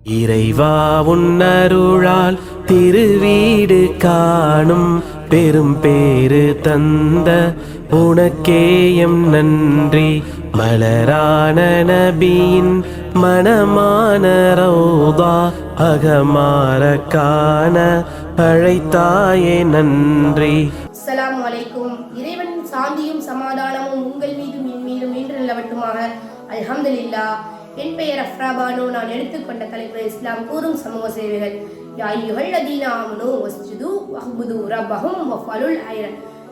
இறைவா உன்னருளால் திருவீடு காணும் பெரும் பேறு தந்த உனக்கேயம் நன்றி. மலரான நபியின் மனமான ரௌதா அகமார காண அழைத்தாயே நன்றி. அஸ்ஸலாமு அலைக்கும். இறைவன் சாந்தியும் சமாதானமும் உங்கள் மீதும் என் மீதும் இன்று நிலவட்டுமாக. அல்ஹம்துலில்லாஹ். என் பெயர் அஃப்ரா பானு. நான் எடுத்துக்கொண்ட தலைப்பு இஸ்லாம் கூறும் சமூக சேவைகள். யா அய்யுஹல்லதீன ஆமனூ வஸ்ஜுது வஅபுது ரப்பஹும் வஃபலுல் ஹைர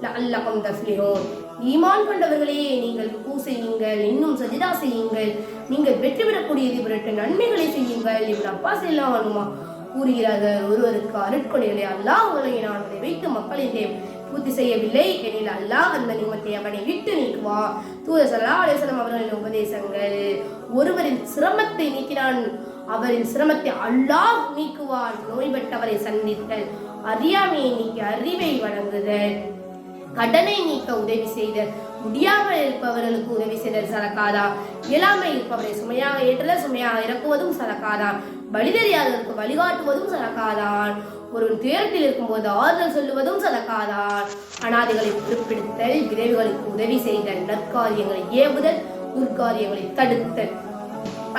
லஅல்லகும் தஃப்லிஹூன். ஈமான் கொண்டவர்களே, நீங்கள் ருக்கு செய்யுங்கள், இன்னும் சஜிதா செய்யுங்கள், நீங்கள் வெற்றி பெறக்கூடியது பொருட்டு நன்மைகளை செய்யுங்கள். இப்னு அப்பாஸ் ரலியல்லாஹு அன்ஹுமா கூறுகிறார்கள், ஒருவருக்கு அருட்கொடைகளை அல்லாஹ் வழங்கினான், அதை வைத்து மக்களின் பூர்த்தி செய்யவில்லை எனில் அல்லாஹ் அந்த நியமத்தை அவனை விட்டு நீக்குவான். தூதர் ஸல்லல்லாஹு அலைஹி வஸல்லம் அவர்களின் உபதேசங்கள். ஒருவரின் சிரமத்தை நீக்கினான், அவரின் சிரமத்தை அல்லாஹ் நீக்குவான். நோய்பட்டவரை சந்தித்தல், அறியாமையை நீக்கி அறிவை வழங்குதல், கடனை நீக்க உதவி செய்தல், முடியாமல் இருப்பவர்களுக்கு உதவி செய்தல் சதக்காதான். இயலாமை இருப்பவரை சுமையாக ஏற்றல சுமையாக இறக்குவதும் சதக்காதான். வழி தெரியாதவருக்கு வழிகாட்டுவதும் சதக்காதான். ஒரு துயரத்தில் இருக்கும்போது ஆறுதல் சொல்லுவதும் சதக்காதான். அனாதைகளை பொறுப்பெடுத்தல், விரைவுகளுக்கு உதவி செய்தல், நற்காரியங்களை ஏவுதல், துர்காரியங்களை தடுத்தல்,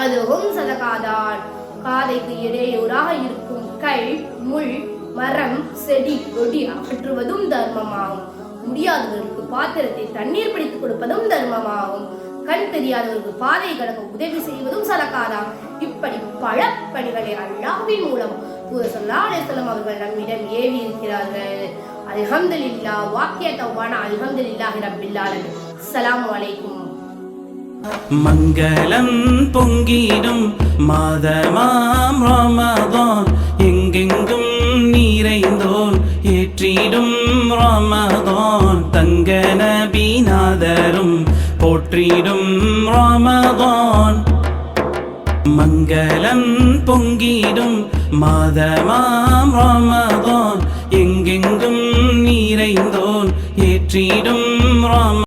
அதுவும் சதக்காதான். காதைக்கு இடையூறாக இருக்கும் கல், முள், மரம், செடி, கொடி அகற்றுவதும் தர்மமாகும். முடியாதவர்களுக்கு பாத்திரத்தை தண்ணீர் பிடித்துக் கொடுப்பதும் தர்மமாகும். கண் தெரியாதவருக்கு பாதை கடக்க உதவி செய்வதும் சதக்காதான். இப்படி பல பணிகளை அல்லாஹ்வின் மூலம் தூதர் ஸல்லல்லாஹு அலைஹி வஸல்லம் அவர்கள் நம்மிடம் ஏவி இருக்கிறார்கள். அல்ஹம்துலில்லாஹ். வாக்கிய தௌபான அல்ஹம்துலில்லாஹி ரப்பில் ஆலமீன். அஸ்ஸலாமு அலைக்கும். மங்களம் பொங்கிடும் மாதமாம் ரமதான், எங்கெங்கும் நிறைந்தோர் ஏற்றிடும் ரமதான், தங்க நபிநாதரும் போற்றிடும் ரமதான். மங்களம் பொங்கிடும் மாதமாம் ரமதான், எங்கெங்கும் நிறைந்தோர் ஏற்றிடும் ரமதான்.